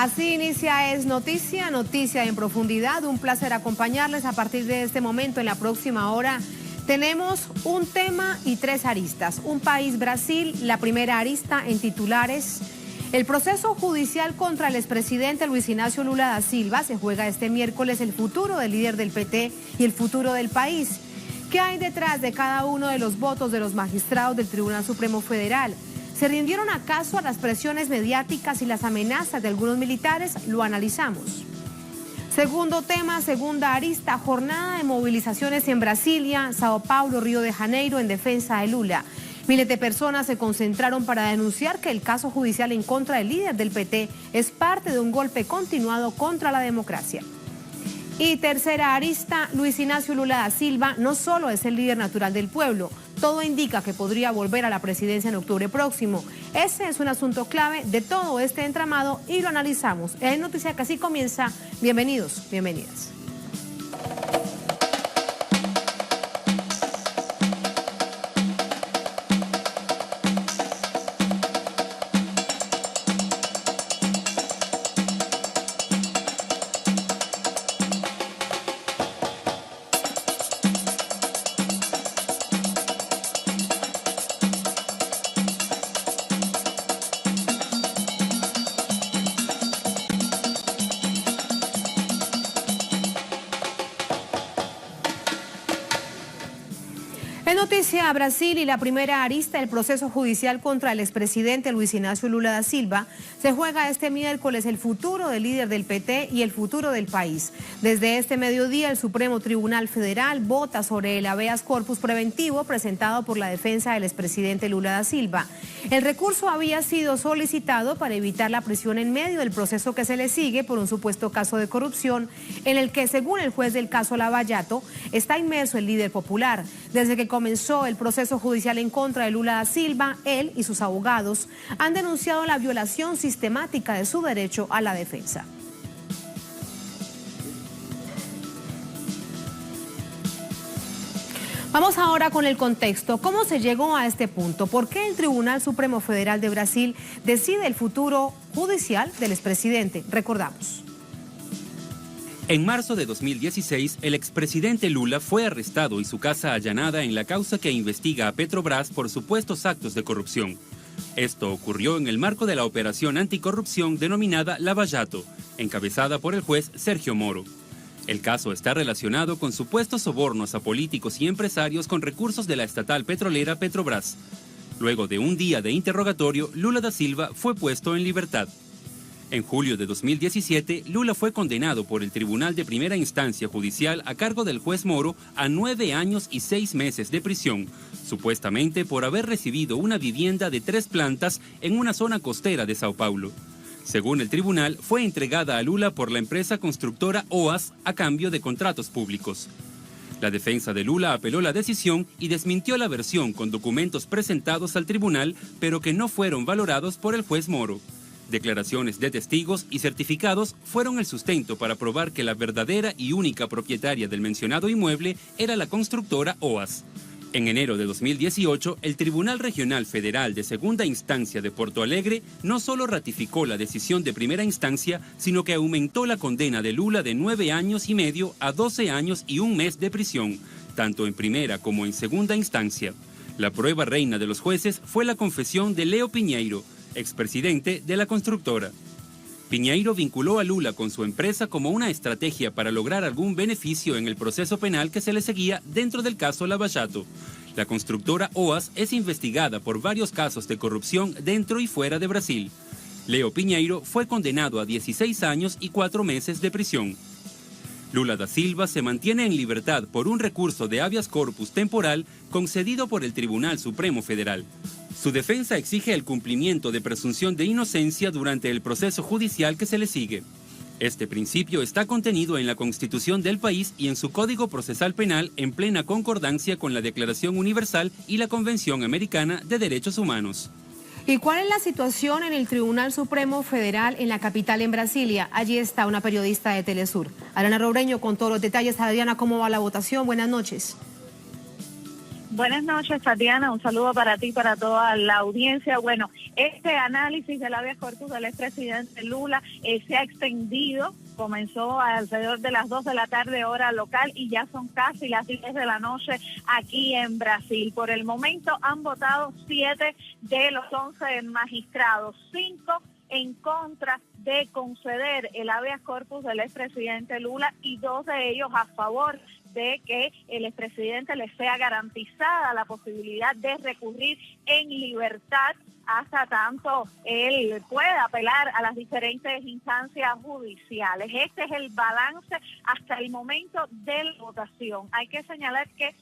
Así inicia Es Noticia, noticia en profundidad. Un placer acompañarles a partir de este momento. En la próxima hora tenemos un tema y tres aristas. Un país, Brasil, la primera arista en titulares. El proceso judicial contra el expresidente Luis Ignacio Lula da Silva. Se juega este miércoles el futuro del líder del PT y el futuro del país. ¿Qué hay detrás de cada uno de los votos de los magistrados del Tribunal Supremo Federal? ¿Se rindieron acaso a las presiones mediáticas y las amenazas de algunos militares? Lo analizamos. Segundo tema, segunda arista, jornada de movilizaciones en Brasilia, Sao Paulo, Río de Janeiro en defensa de Lula. Miles de personas se concentraron para denunciar que el caso judicial en contra del líder del PT es parte de un golpe continuado contra la democracia. Y tercera arista, Luis Ignacio Lula da Silva no solo es el líder natural del pueblo, todo indica que podría volver a la presidencia en octubre próximo. Ese es un asunto clave de todo este entramado y lo analizamos. Es noticia que así comienza. Bienvenidos, bienvenidas. En noticia Brasil y la primera arista del proceso judicial contra el expresidente Luis Ignacio Lula da Silva. Se juega este miércoles el futuro del líder del PT y el futuro del país. Desde este mediodía el Supremo Tribunal Federal vota sobre el habeas corpus preventivo presentado por la defensa del expresidente Lula da Silva. El recurso había sido solicitado para evitar la prisión en medio del proceso que se le sigue por un supuesto caso de corrupción en el que, según el juez del caso Lavallato, está inmerso el líder popular. Desde que comenzó el proceso judicial en contra de Lula da Silva, él y sus abogados han denunciado la violación sistemática de su derecho a la defensa. Vamos ahora con el contexto. ¿Cómo se llegó a este punto? ¿Por qué el Tribunal Supremo Federal de Brasil decide el futuro judicial del expresidente? Recordamos. En marzo de 2016, el expresidente Lula fue arrestado y su casa allanada en la causa que investiga a Petrobras por supuestos actos de corrupción. Esto ocurrió en el marco de la operación anticorrupción denominada Lavallato, encabezada por el juez Sergio Moro. El caso está relacionado con supuestos sobornos a políticos y empresarios con recursos de la estatal petrolera Petrobras. Luego de un día de interrogatorio, Lula da Silva fue puesto en libertad. En julio de 2017, Lula fue condenado por el Tribunal de Primera Instancia Judicial a cargo del juez Moro a 9 años y 6 meses de prisión, supuestamente por haber recibido una vivienda de 3 plantas en una zona costera de Sao Paulo. Según el tribunal, fue entregada a Lula por la empresa constructora OAS a cambio de contratos públicos. La defensa de Lula apeló la decisión y desmintió la versión con documentos presentados al tribunal, pero que no fueron valorados por el juez Moro. Declaraciones de testigos y certificados fueron el sustento para probar que la verdadera y única propietaria del mencionado inmueble era la constructora OAS. En enero de 2018, el Tribunal Regional Federal de Segunda Instancia de Porto Alegre no solo ratificó la decisión de primera instancia, sino que aumentó la condena de Lula de 9 años y medio a 12 años y 1 mes de prisión, tanto en primera como en segunda instancia. La prueba reina de los jueces fue la confesión de Leo Pinheiro, expresidente de la constructora. Pinheiro vinculó a Lula con su empresa como una estrategia para lograr algún beneficio en el proceso penal que se le seguía dentro del caso Lavallato. La constructora OAS es investigada por varios casos de corrupción dentro y fuera de Brasil. Leo Pinheiro fue condenado a 16 años y 4 meses de prisión. Lula da Silva se mantiene en libertad por un recurso de habeas corpus temporal concedido por el Tribunal Supremo Federal. Su defensa exige el cumplimiento de presunción de inocencia durante el proceso judicial que se le sigue. Este principio está contenido en la Constitución del país y en su Código Procesal Penal en plena concordancia con la Declaración Universal y la Convención Americana de Derechos Humanos. ¿Y cuál es la situación en el Tribunal Supremo Federal en la capital, en Brasilia? Allí está una periodista de Telesur. Adriana Robreño con todos los detalles. Adriana, ¿cómo va la votación? Buenas noches. Buenas noches, Tatiana. Un saludo para ti y para toda la audiencia. Bueno, Este análisis del habeas corpus del expresidente Lula se ha extendido. Comenzó alrededor de las 2 de la tarde hora local y ya son casi las 10 de la noche aquí en Brasil. Por el momento han votado 7 de los 11 magistrados, 5 en contra de conceder el habeas corpus del expresidente Lula y 2 de ellos a favor de que el expresidente le sea garantizada la posibilidad de recurrir en libertad hasta tanto él pueda apelar a las diferentes instancias judiciales. Este es el balance hasta el momento de la votación. Hay que señalar que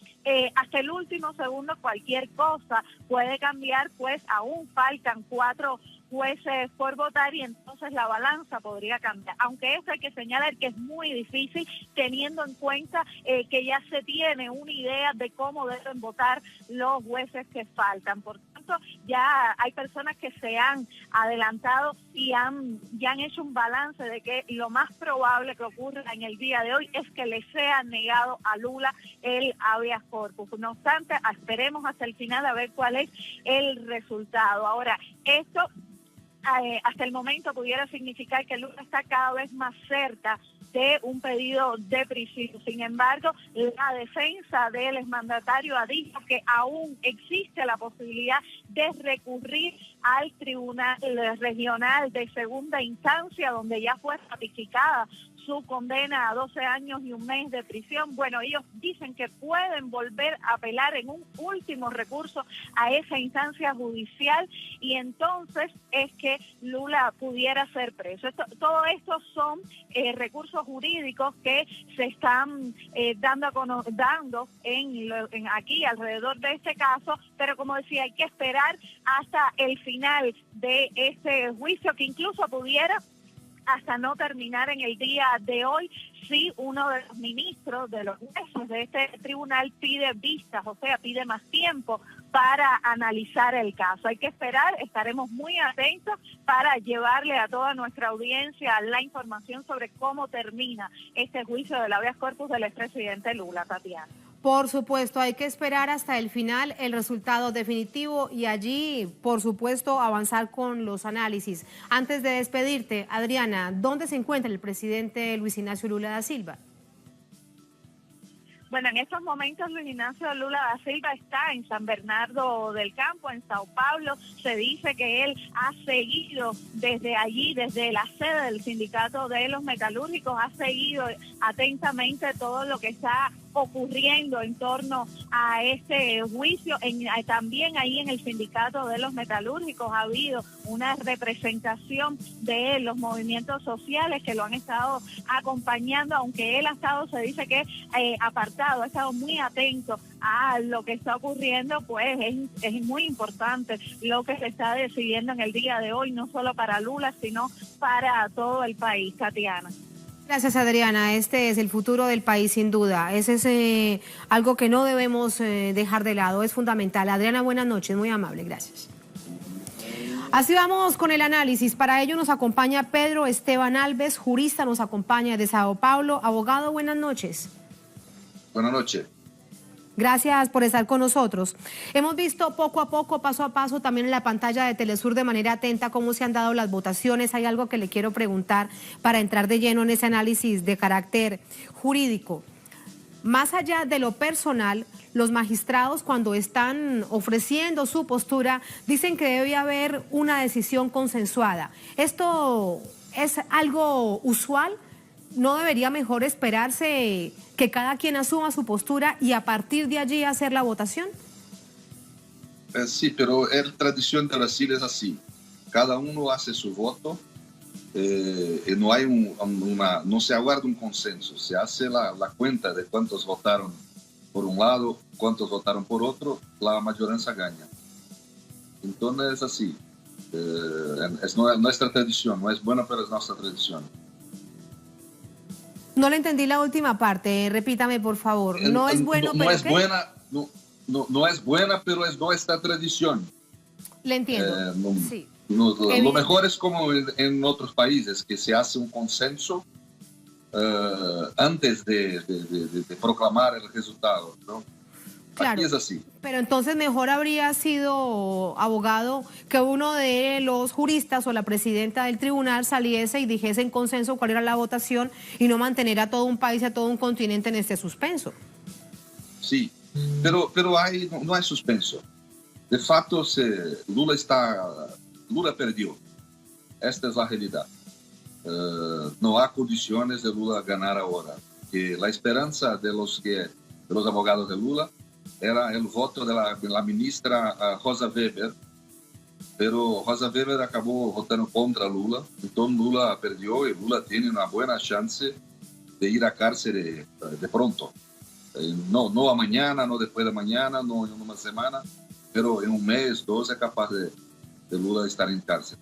hasta el último segundo cualquier cosa puede cambiar, pues aún faltan 4 jueces por votar y entonces la balanza podría cambiar. Aunque eso hay que señalar que es muy difícil teniendo en cuenta que ya se tiene una idea de cómo deben votar los jueces que faltan. Por tanto, ya hay personas que se han adelantado y ya han hecho un balance de que lo más probable que ocurra en el día de hoy es que le sea negado a Lula el habeas corpus. No obstante, esperemos hasta el final a ver cuál es el resultado. Ahora, esto hasta el momento pudiera significar que Lula está cada vez más cerca de un pedido de prisión. Sin embargo, la defensa del exmandatario ha dicho que aún existe la posibilidad de recurrir al Tribunal Regional de Segunda Instancia, donde ya fue ratificada su condena a 12 años y un mes de prisión. Bueno, ellos dicen que pueden volver a apelar en un último recurso a esa instancia judicial y entonces es que Lula pudiera ser preso. Todo esto son recursos jurídicos que se están dando aquí alrededor de este caso, pero como decía, hay que esperar hasta el final de este juicio que incluso pudiera hasta no terminar en el día de hoy, si uno de los ministros, de los jueces de este tribunal pide vistas, o sea, pide más tiempo para analizar el caso. Hay que esperar, estaremos muy atentos para llevarle a toda nuestra audiencia la información sobre cómo termina este juicio del habeas corpus del expresidente Lula, Tatiana. Por supuesto, hay que esperar hasta el final el resultado definitivo y allí, por supuesto, avanzar con los análisis. Antes de despedirte, Adriana, ¿dónde se encuentra el presidente Luis Ignacio Lula da Silva? Bueno, en estos momentos Luis Ignacio Lula da Silva está en San Bernardo del Campo, en Sao Paulo. Se dice que él ha seguido desde allí, desde la sede del Sindicato de los Metalúrgicos, ha seguido atentamente todo lo que está ocurriendo en torno a este juicio. También ahí en el Sindicato de los Metalúrgicos ha habido una representación de los movimientos sociales que lo han estado acompañando, aunque él ha estado, se dice que apartado, ha estado muy atento a lo que está ocurriendo, pues es muy importante lo que se está decidiendo en el día de hoy, no solo para Lula, sino para todo el país, Tatiana. Gracias, Adriana. Este es el futuro del país, sin duda. Ese es algo que no debemos dejar de lado, es fundamental. Adriana, buenas noches, muy amable, gracias. Así vamos con el análisis. Para ello nos acompaña Pedro Esteban Alves, jurista, nos acompaña de Sao Paulo. Abogado, buenas noches. Buenas noches. Gracias por estar con nosotros. Hemos visto poco a poco, paso a paso, también en la pantalla de Telesur de manera atenta cómo se han dado las votaciones. Hay algo que le quiero preguntar para entrar de lleno en ese análisis de carácter jurídico. Más allá de lo personal, los magistrados cuando están ofreciendo su postura dicen que debe haber una decisión consensuada. ¿Esto es algo usual? ¿No debería mejor esperarse que cada quien asuma su postura y a partir de allí hacer la votación? Sí, pero la tradición de Brasil es así. Cada uno hace su voto y no hay no se aguarda un consenso. Se hace la cuenta de cuántos votaron por un lado, cuántos votaron por otro, la mayoría gana. Entonces es así. Es nuestra tradición, no es buena, pero es nuestra tradición. No le entendí la última parte, repítame por favor. No es bueno, no pero es buena, no es buena, pero es nuestra tradición. Le entiendo. Sí. Lo mejor es como en otros países, que se hace un consenso antes de proclamar el resultado, ¿no? Claro, Aquí es así. pero entonces mejor habría sido, abogado, que uno de los juristas o la presidenta del tribunal saliese y dijese en consenso cuál era la votación y no mantener a todo un país, a todo un continente en este suspenso. Sí, pero no hay suspenso. De fato, Lula perdió. Esta es la realidad. No hay condiciones de Lula ganar ahora. Que la esperanza de los abogados de Lula era el voto de la ministra Rosa Weber, pero Rosa Weber acabó votando contra Lula, entonces Lula perdió y Lula tiene una buena chance de ir a cárcel de pronto. No mañana, no después de mañana, no en una semana, pero en un mes, 2 es capaz de Lula estar en cárcel.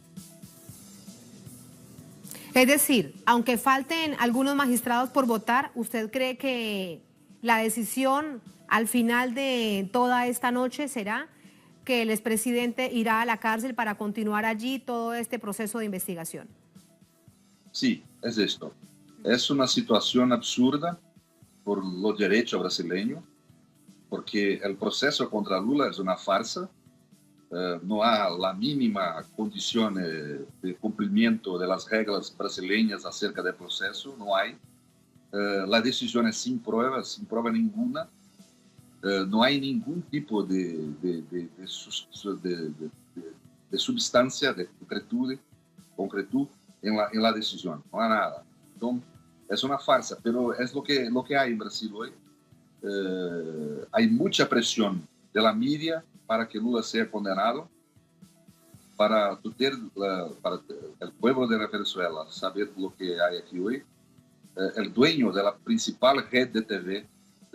Es decir, aunque falten algunos magistrados por votar, ¿usted cree que la decisión al final de toda esta noche será que el expresidente irá a la cárcel para continuar allí todo este proceso de investigación? Sí, es esto. Es una situación absurda por los derechos brasileños, porque el proceso contra Lula es una farsa. No hay la mínima condición de cumplimiento de las reglas brasileñas acerca del proceso, no hay. La decisión es sin prueba ninguna. No hay ningún tipo de substancia, de concretud en la decisión. No hay nada. Entonces, es una farsa, pero es lo que hay en Brasil hoy. Hay mucha presión de la media para que Lula sea condenado, para el pueblo de Venezuela saber lo que hay aquí hoy. El dueño de la principal red de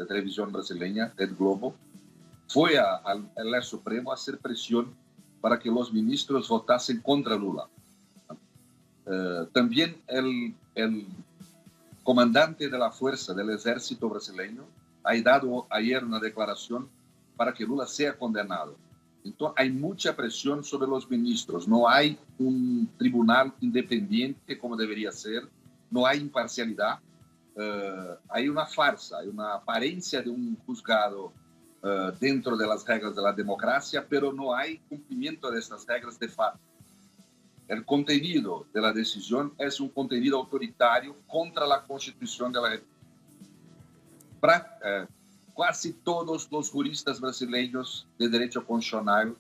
televisión brasileña, Red Globo, fue al Supremo a hacer presión para que los ministros votasen contra Lula. También el comandante de la fuerza del ejército brasileño ha dado ayer una declaración para que Lula sea condenado. Entonces hay mucha presión sobre los ministros, no hay un tribunal independiente como debería ser, no hay imparcialidad, hay una farsa, hay una apariencia de un juzgado dentro de las reglas de la democracia, pero no hay cumplimiento de estas reglas de facto. El contenido de la decisión es un contenido autoritario contra la Constitución de la República. Casi todos los juristas brasileños de derecho constitucional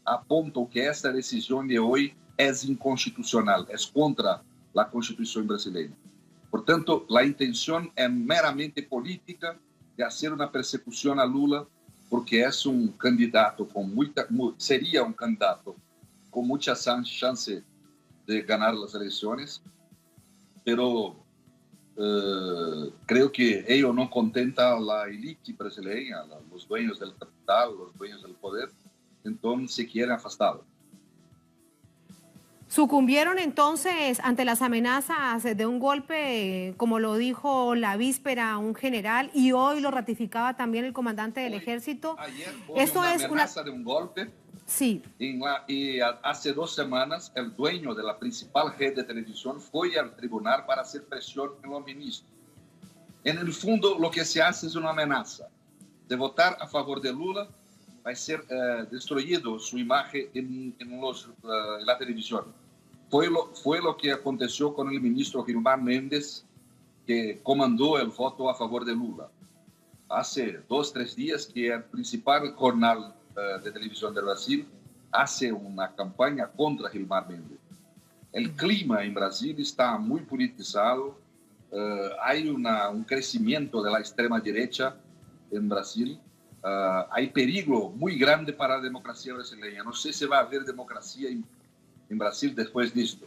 apuntan que esta decisión de hoy es inconstitucional, es contra la Constitución brasileña. Por tanto, la intención es meramente política de hacer una persecución a Lula, porque es un candidato sería un candidato con mucha chance de ganar las elecciones, pero creo que ello no contenta a la élite brasileña, los dueños del capital, los dueños del poder, entonces se quieren afastarlo. ¿Sucumbieron entonces ante las amenazas de un golpe, como lo dijo la víspera un general y hoy lo ratificaba también el comandante del ejército? Ayer hubo una amenaza de un golpe. Sí. Y hace 2 semanas el dueño de la principal red de televisión fue al tribunal para hacer presión en los ministros. En el fondo lo que se hace es una amenaza de votar a favor de Lula, va a ser destruido su imagen en la televisión. Fue lo que aconteció con el ministro Gilmar Mendes, que comandó el voto a favor de Lula. Hace 2 o 3 días que el principal jornal de televisión de Brasil hace una campaña contra Gilmar Mendes. El clima en Brasil está muy politizado, hay un crecimiento de la extrema derecha en Brasil, hay peligro muy grande para la democracia brasileña. No sé si va a haber democracia en Brasil después de esto.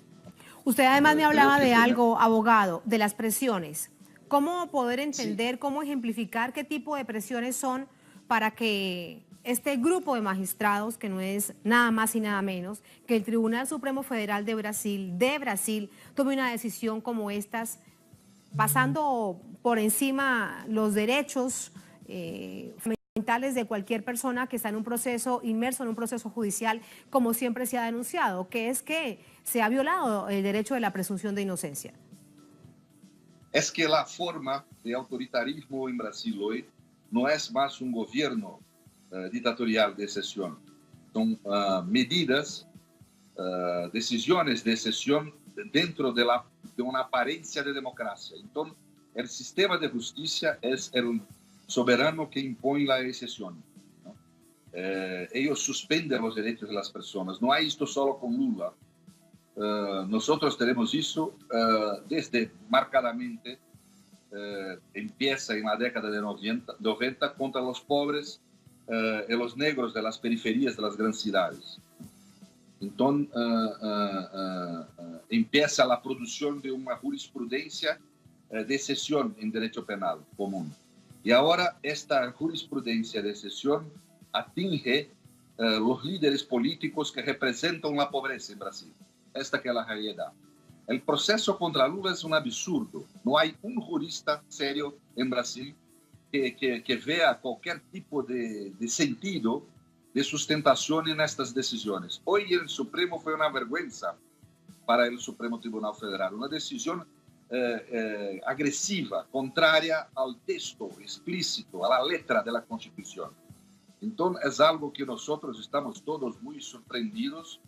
Usted además me hablaba de algo, abogado, de las presiones. ¿Cómo poder entender, cómo ejemplificar qué tipo de presiones son para que este grupo de magistrados, que no es nada más y nada menos, que el Tribunal Supremo Federal de Brasil, tome una decisión como estas, pasando por encima los derechos fundamentales de cualquier persona que está en un proceso, inmerso en un proceso judicial, como siempre se ha denunciado, que es que se ha violado el derecho de la presunción de inocencia? Es que la forma de autoritarismo en Brasil hoy no es más un gobierno dictatorial de excepción. Son medidas, decisiones de excepción dentro de una apariencia de democracia. Entonces, el sistema de justicia es el soberano que impone la excepción, ¿no? Ellos suspenden los derechos de las personas. No hay esto solo con Lula. Nosotros tenemos eso desde marcadamente, empieza en la década de 90 contra los pobres y los negros de las periferias de las grandes ciudades. Entonces, empieza la producción de una jurisprudencia de excepción en derecho penal común. Y ahora esta jurisprudencia de excepción atinge los líderes políticos que representan la pobreza en Brasil. Esta que es la realidad. El proceso contra Lula es un absurdo. No hay un jurista serio en Brasil que vea cualquier tipo de sentido de sustentación en estas decisiones. Hoy el Supremo fue una vergüenza para el Supremo Tribunal Federal, una decisión agresiva, contraria al texto explícito, a la letra de la Constitución. Entonces es algo que nosotros estamos todos muy sorprendidos.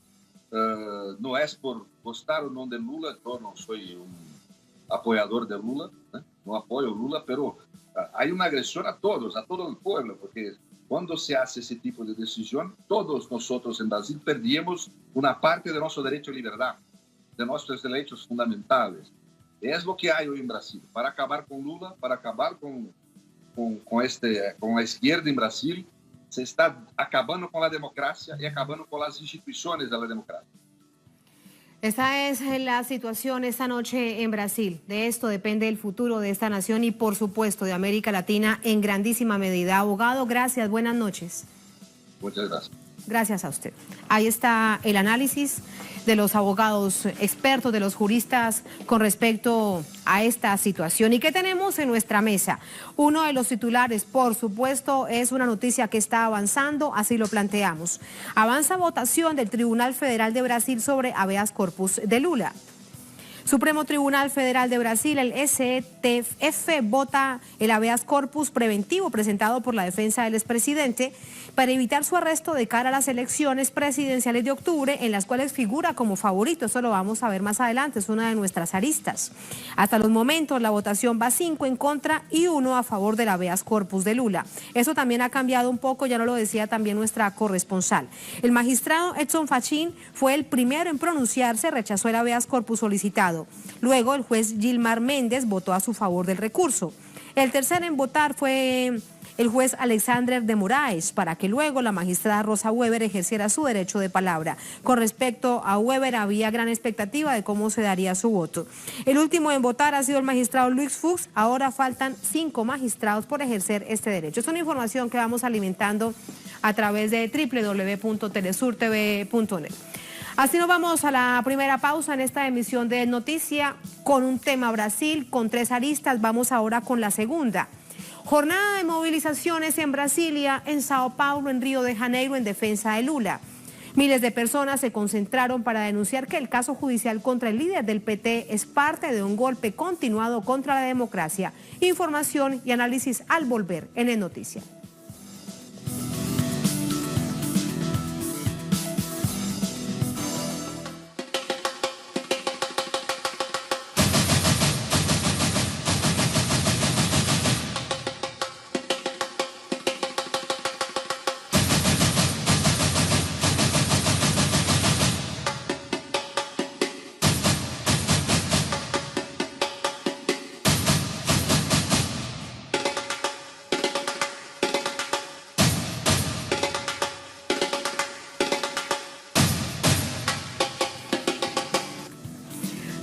No es por gustar o no de Lula, yo no soy un apoyador de Lula, no apoyo a Lula, pero hay una agresión a todos, a todo el pueblo, porque cuando se hace ese tipo de decisión, todos nosotros en Brasil perdemos una parte de nuestro derecho a libertad, de nuestros derechos fundamentales. Es lo que hay hoy en Brasil. Para acabar con Lula, para acabar con la izquierda en Brasil, se está acabando con la democracia y acabando con las instituciones de la democracia. Esta es la situación esta noche en Brasil. De esto depende el futuro de esta nación y, por supuesto, de América Latina en grandísima medida. Abogado, gracias. Buenas noches. Muchas gracias. Gracias a usted. Ahí está el análisis de los abogados expertos, de los juristas con respecto a esta situación. ¿Y qué tenemos en nuestra mesa? Uno de los titulares, por supuesto, es una noticia que está avanzando, así lo planteamos. Avanza votación del Tribunal Federal de Brasil sobre habeas corpus de Lula. Supremo Tribunal Federal de Brasil, el STF, vota el habeas corpus preventivo presentado por la defensa del expresidente para evitar su arresto de cara a las elecciones presidenciales de octubre, en las cuales figura como favorito. Eso lo vamos a ver más adelante, es una de nuestras aristas. Hasta los momentos la votación va 5 en contra y 1 a favor del habeas corpus de Lula. Eso también ha cambiado un poco, ya no lo decía también nuestra corresponsal. El magistrado Edson Fachin fue el primero en pronunciarse, rechazó el habeas corpus solicitado. Luego el juez Gilmar Méndez votó a su favor del recurso. El tercero en votar fue el juez Alexander de Moraes, para que luego la magistrada Rosa Weber ejerciera su derecho de palabra. Con respecto a Weber, había gran expectativa de cómo se daría su voto. El último en votar ha sido el magistrado Luis Fuchs. Ahora faltan 5 magistrados por ejercer este derecho. Es una información que vamos alimentando a través de www.telesurtv.net. Así nos vamos a la primera pausa en esta emisión de Noticia con un tema Brasil, con 3 aristas. Vamos ahora con la segunda. Jornada de movilizaciones en Brasilia, en Sao Paulo, en Río de Janeiro, en defensa de Lula. Miles de personas se concentraron para denunciar que el caso judicial contra el líder del PT es parte de un golpe continuado contra la democracia. Información y análisis al volver en el Noticia.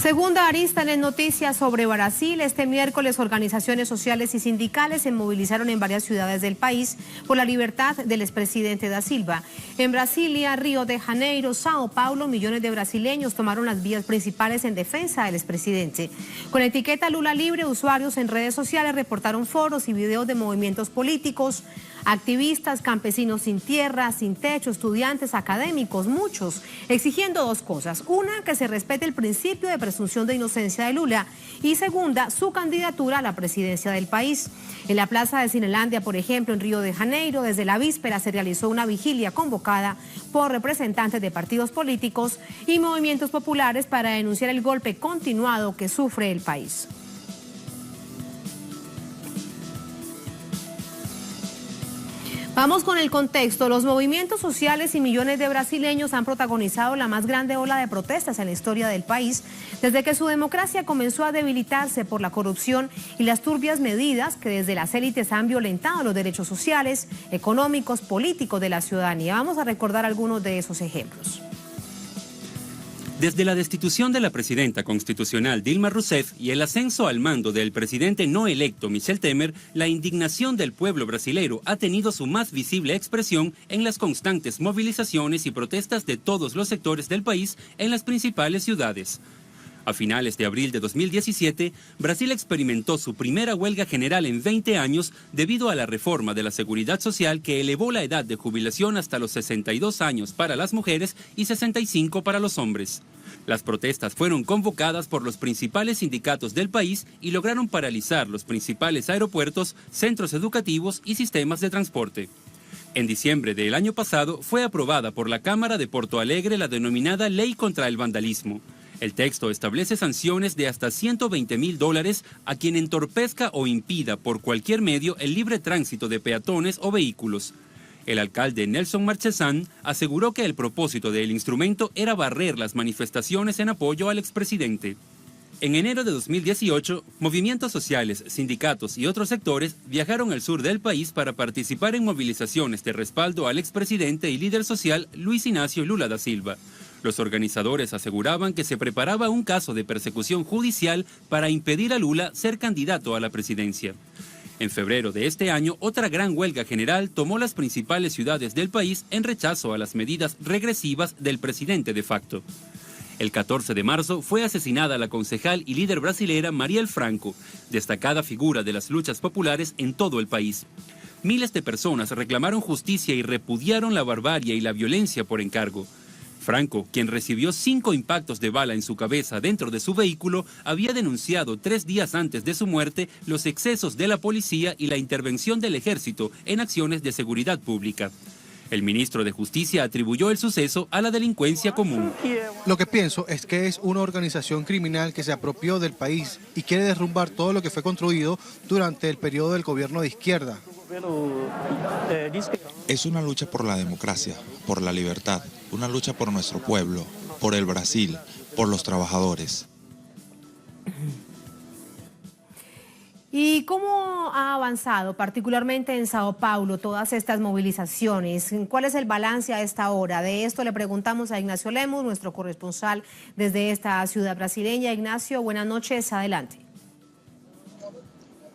Segunda arista en el Noticias sobre Brasil. Este miércoles organizaciones sociales y sindicales se movilizaron en varias ciudades del país por la libertad del expresidente da Silva. En Brasilia, Río de Janeiro, Sao Paulo, millones de brasileños tomaron las vías principales en defensa del expresidente. Con la etiqueta Lula Libre, usuarios en redes sociales reportaron foros y videos de movimientos políticos, activistas, campesinos sin tierra, sin techo, estudiantes, académicos, muchos, exigiendo dos cosas. Una, que se respete el principio de presunción de inocencia de Lula y segunda, su candidatura a la presidencia del país. En la plaza de Cinelandia, por ejemplo, en Río de Janeiro, desde la víspera se realizó una vigilia convocada por representantes de partidos políticos y movimientos populares para denunciar el golpe continuado que sufre el país. Vamos con el contexto. Los movimientos sociales y millones de brasileños han protagonizado la más grande ola de protestas en la historia del país desde que su democracia comenzó a debilitarse por la corrupción y las turbias medidas que desde las élites han violentado los derechos sociales, económicos, políticos de la ciudadanía. Vamos a recordar algunos de esos ejemplos. Desde la destitución de la presidenta constitucional Dilma Rousseff y el ascenso al mando del presidente no electo Michel Temer, la indignación del pueblo brasileño ha tenido su más visible expresión en las constantes movilizaciones y protestas de todos los sectores del país en las principales ciudades. A finales de abril de 2017, Brasil experimentó su primera huelga general en 20 años debido a la reforma de la seguridad social que elevó la edad de jubilación hasta los 62 años para las mujeres y 65 para los hombres. Las protestas fueron convocadas por los principales sindicatos del país y lograron paralizar los principales aeropuertos, centros educativos y sistemas de transporte. En diciembre del año pasado fue aprobada por la Cámara de Porto Alegre la denominada Ley contra el Vandalismo. El texto establece sanciones de hasta $120.000 a quien entorpezca o impida por cualquier medio el libre tránsito de peatones o vehículos. El alcalde Nelson Marchesán aseguró que el propósito del instrumento era barrer las manifestaciones en apoyo al expresidente. En enero de 2018, movimientos sociales, sindicatos y otros sectores viajaron al sur del país para participar en movilizaciones de respaldo al expresidente y líder social Luis Inácio Lula da Silva. Los organizadores aseguraban que se preparaba un caso de persecución judicial para impedir a Lula ser candidato a la presidencia. En febrero de este año, otra gran huelga general tomó las principales ciudades del país en rechazo a las medidas regresivas del presidente de facto. El 14 de marzo fue asesinada la concejal y líder brasilera Marielle Franco, destacada figura de las luchas populares en todo el país. Miles de personas reclamaron justicia y repudiaron la barbarie y la violencia por encargo. Franco, quien recibió 5 impactos de bala en su cabeza dentro de su vehículo, había denunciado 3 días antes de su muerte los excesos de la policía y la intervención del ejército en acciones de seguridad pública. El ministro de Justicia atribuyó el suceso a la delincuencia común. Lo que pienso es que es una organización criminal que se apropió del país y quiere derrumbar todo lo que fue construido durante el periodo del gobierno de izquierda. Es una lucha por la democracia, por la libertad, una lucha por nuestro pueblo, por el Brasil, por los trabajadores. ¿Y cómo ha avanzado, particularmente en Sao Paulo, todas estas movilizaciones? ¿Cuál es el balance a esta hora? De esto le preguntamos a Ignacio Lemos, nuestro corresponsal desde esta ciudad brasileña. Ignacio, buenas noches, adelante.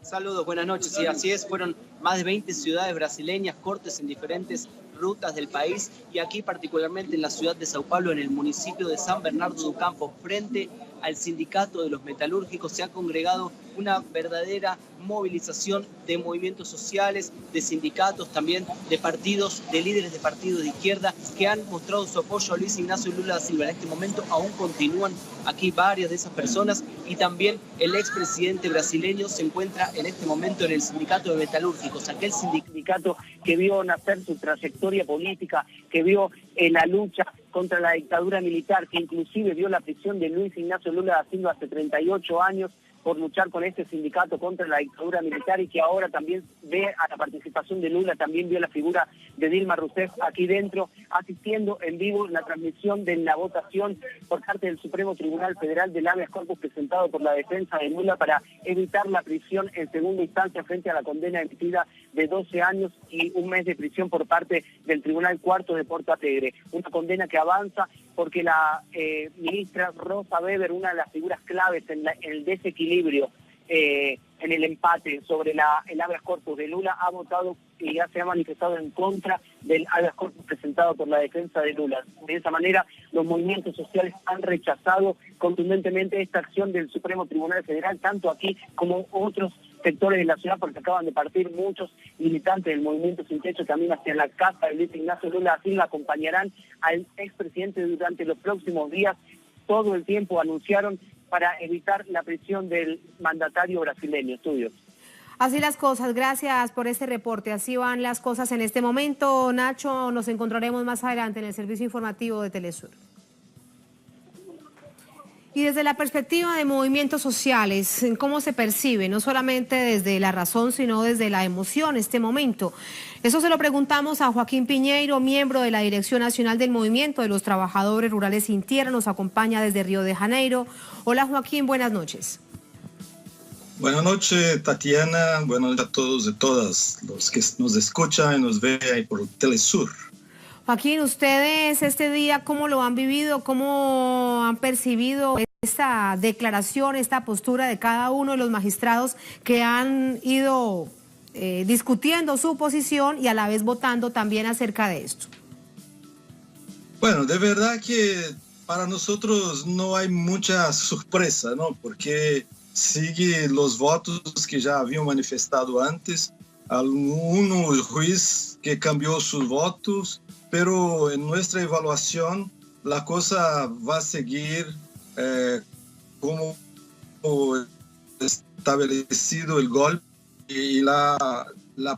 Saludos, buenas noches. Sí, así es, fueron más de 20 ciudades brasileñas, cortes en diferentes rutas del país y aquí particularmente en la ciudad de Sao Paulo, en el municipio de San Bernardo do Campo, frente al sindicato de los metalúrgicos, se ha congregado una verdadera movilización de movimientos sociales, de sindicatos, también de partidos, de líderes de partidos de izquierda que han mostrado su apoyo a Luis Ignacio Lula da Silva. En este momento aún continúan aquí varias de esas personas y también el expresidente brasileño se encuentra en este momento en el sindicato de metalúrgicos, aquel sindicato que vio nacer su trayectoria política, que vio la lucha contra la dictadura militar, que inclusive vio la prisión de Luis Ignacio Lula da Silva hace 38 años por luchar con este sindicato contra la dictadura militar y que ahora también ve a la participación de Lula, también vio la figura de Dilma Rousseff aquí dentro, asistiendo en vivo la transmisión de la votación por parte del Supremo Tribunal Federal del Habeas Corpus presentado por la defensa de Lula para evitar la prisión en segunda instancia frente a la condena emitida de 12 años y un mes de prisión por parte del Tribunal Cuarto de Porto Alegre. Una condena que avanza porque la ministra Rosa Weber, una de las figuras claves en el desequilibrio, en el empate sobre el habeas corpus de Lula, ha votado ya se ha manifestado en contra del habeas corpus presentado por la defensa de Lula. De esa manera, los movimientos sociales han rechazado contundentemente esta acción del Supremo Tribunal Federal, tanto aquí como otros sectores de la ciudad, porque acaban de partir muchos militantes del Movimiento Sin Techo también hacia la casa de Luis Ignacio Lula. Así lo acompañarán al expresidente durante los próximos días. Todo el tiempo anunciaron para evitar la prisión del mandatario brasileño. Estudios. Así las cosas, gracias por este reporte. Así van las cosas en este momento. Nacho, nos encontraremos más adelante en el servicio informativo de Telesur. Y desde la perspectiva de movimientos sociales, ¿cómo se percibe? No solamente desde la razón, sino desde la emoción este momento. Eso se lo preguntamos a Joaquín Piñeiro, miembro de la Dirección Nacional del Movimiento de los Trabajadores Rurales Sin Tierra, nos acompaña desde Río de Janeiro. Hola Joaquín, buenas noches. Buenas noches, Tatiana. Buenas noches a todos y todas los que nos escuchan y nos ven ahí por Telesur. Joaquín, ustedes este día, ¿cómo lo han vivido? ¿Cómo han percibido esta declaración, esta postura de cada uno de los magistrados que han ido discutiendo su posición y a la vez votando también acerca de esto? Bueno, de verdad que para nosotros no hay mucha sorpresa, ¿no? Porque sigue los votos que ya habían manifestado antes. Alguno juez que cambió sus votos, pero en nuestra evaluación la cosa va a seguir como establecido el golpe y la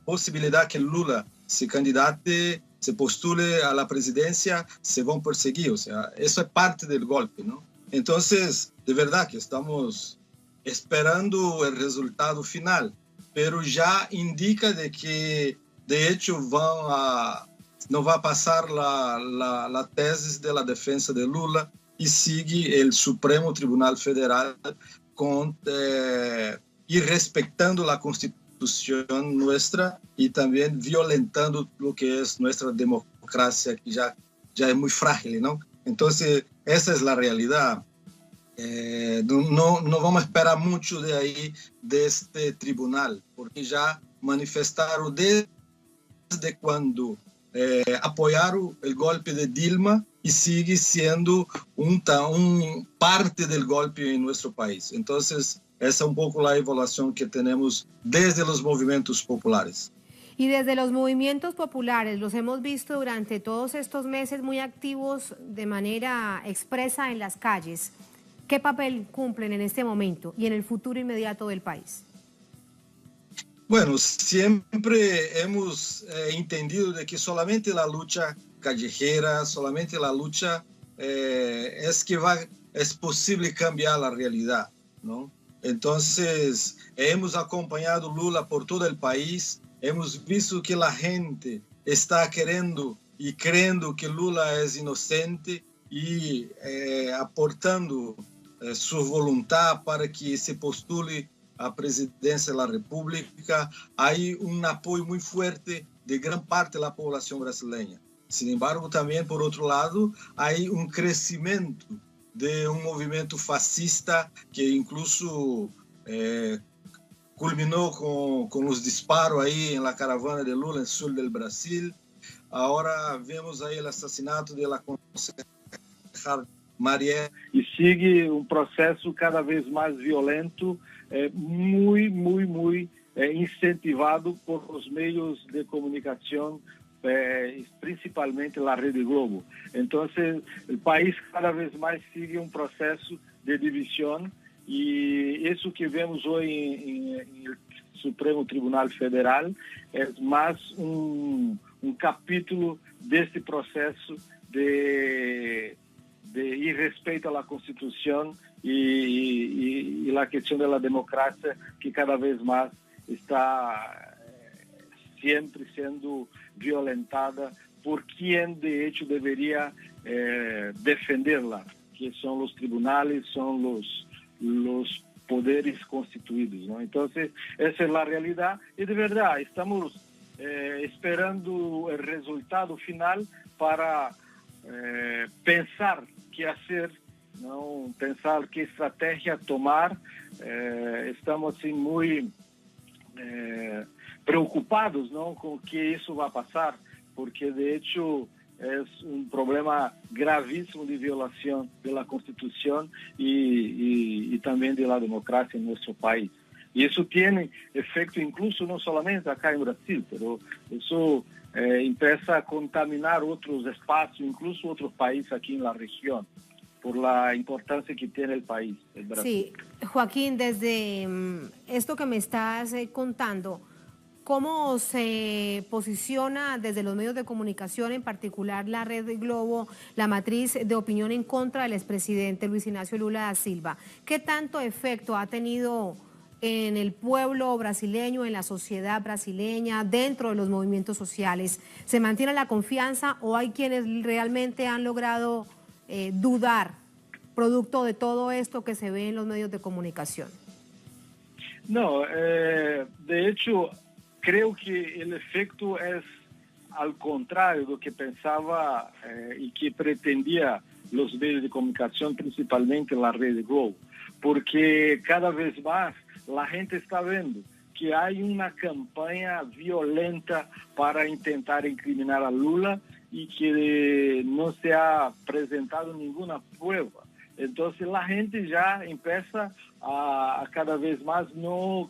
posibilidad que Lula se candidate, se postule a la presidencia, se van a perseguir. O sea, eso es parte del golpe, ¿no? Entonces, de verdad que estamos esperando el resultado final, pero ya indica de que, de hecho, no va a pasar la tesis de la defensa de Lula y sigue el Supremo Tribunal Federal y respetando la Constitución nuestra y también violentando lo que es nuestra democracia, que ya es muy frágil, ¿no? Entonces, esa es la realidad. No vamos a esperar mucho de ahí, de este tribunal, porque ya manifestaron desde cuando apoyaron el golpe de Dilma y sigue siendo un parte del golpe en nuestro país. Entonces, esa es un poco la evaluación que tenemos desde los movimientos populares. Y desde los movimientos populares, los hemos visto durante todos estos meses muy activos de manera expresa en las calles. ¿Qué papel cumplen en este momento y en el futuro inmediato del país? Bueno, siempre hemos entendido de que solamente la lucha callejera, solamente la lucha es posible cambiar la realidad, ¿no? Entonces, hemos acompañado Lula por todo el país, hemos visto que la gente está queriendo y creyendo que Lula es inocente y aportando su voluntad para que se postule a presidencia de la República. Hay un apoyo muy fuerte de gran parte de la población brasileña. Sin embargo, también por otro lado, hay un crecimiento de un movimiento fascista que incluso culminó con los disparos ahí en la caravana de Lula en el sur del Brasil. Ahora vemos ahí el asesinato de la concejal María. E sigue um processo cada vez mais violento, muito incentivado por os meios de comunicação, principalmente a Rede Globo. Então, o país cada vez mais sigue um processo de divisão e isso que vemos hoje no Supremo Tribunal Federal é mais um capítulo deste processo de irrespeito à Constituição e a questão da democracia que cada vez mais está sempre sendo violentada por quem de hecho deveria defenderla, que são os tribunais, são os poderes constituídos, ¿no? Então, essa é a realidade e de verdade estamos esperando o resultado final para pensar que fazer, não pensar que estratégia tomar. Estamos assim muito preocupados, ¿no?, con que eso va a pasar, porque de hecho es un problema gravísimo de violación de la Constitución y también de la democracia en nuestro país. Y eso tiene efecto incluso no solamente acá en Brasil, pero eso empieza a contaminar otros espacios, incluso otros países aquí en la región, por la importancia que tiene el país, el Brasil. Sí, Joaquín, desde esto que me estás contando, ¿cómo se posiciona desde los medios de comunicación, en particular la Red Globo, la matriz de opinión en contra del expresidente Luis Ignacio Lula da Silva? ¿Qué tanto efecto ha tenido en el pueblo brasileño, en la sociedad brasileña, dentro de los movimientos sociales? ¿Se mantiene la confianza o hay quienes realmente han logrado dudar, producto de todo esto que se ve en los medios de comunicación? No, de hecho, creo que el efecto es al contrario de lo que pensaba y que pretendía los medios de comunicación, principalmente la Red Globo, porque cada vez más la gente está viendo que hay una campaña violenta para intentar incriminar a Lula y que no se ha presentado ninguna prueba. Entonces la gente ya empieza a cada vez más no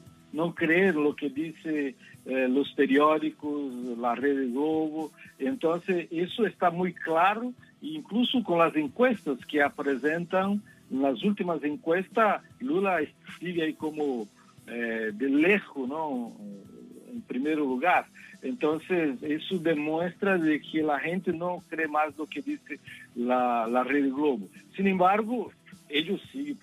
creer lo que dice los periódicos, la Red Globo. Entonces eso está muy claro, incluso con las encuestas que presentan. En las últimas encuestas Lula sigue ahí como de lejos, ¿no?, en primer lugar. Entonces eso demuestra de que la gente no cree más lo que dice la Red Globo. Sin embargo, ellos siguen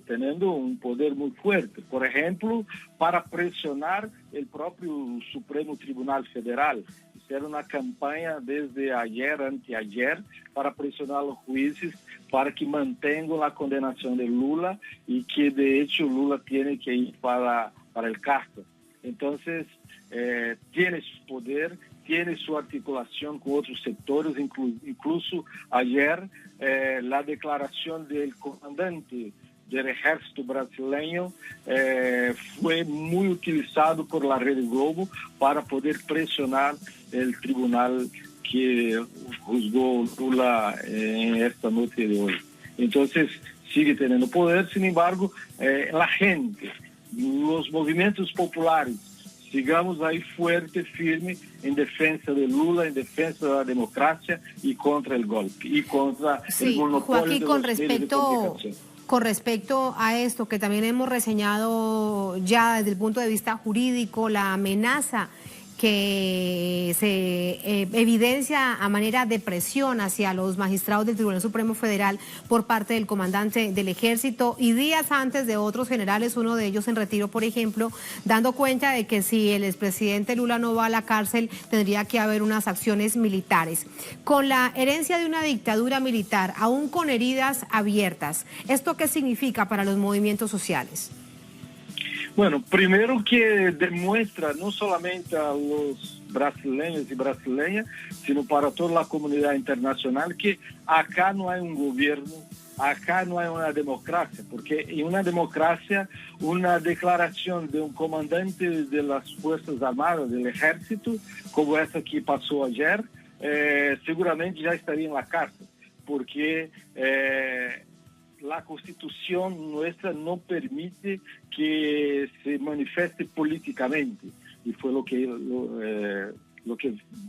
teniendo un poder muy fuerte. Por ejemplo, para presionar el propio Supremo Tribunal Federal. Hicieron una campaña desde ayer, anteayer, para presionar a los jueces para que mantengan la condenación de Lula y que de hecho Lula tiene que ir para el cárcel. Entonces, tiene su poder, tiene su articulación con otros sectores, incluso ayer la declaración del comandante del ejército brasileño fue muy utilizado por la Red Globo para poder presionar el tribunal que juzgó Lula en esta noche de hoy. Entonces, sigue teniendo poder. Sin embargo, la gente, los movimientos populares, sigamos ahí fuerte, firme, en defensa de Lula, en defensa de la democracia y contra el golpe, y contra el monopolio Joaquín, de los medios de comunicación. Con respecto a esto que también hemos reseñado ya desde el punto de vista jurídico, la amenaza que se evidencia a manera de presión hacia los magistrados del Tribunal Supremo Federal por parte del comandante del Ejército y días antes de otros generales, uno de ellos en retiro, por ejemplo, dando cuenta de que si el expresidente Lula no va a la cárcel, tendría que haber unas acciones militares. Con la herencia de una dictadura militar, aún con heridas abiertas, ¿esto qué significa para los movimientos sociales? Bueno, primero que demuestra no solamente a los brasileños y brasileñas, sino para toda la comunidad internacional que acá no hay un gobierno, acá no hay una democracia, porque en una democracia una declaración de un comandante de las Fuerzas Armadas, del Ejército, como esa que pasó ayer, seguramente ya estaría en la cárcel, porque la Constitución nuestra no permite que se manifieste políticamente, y fue lo que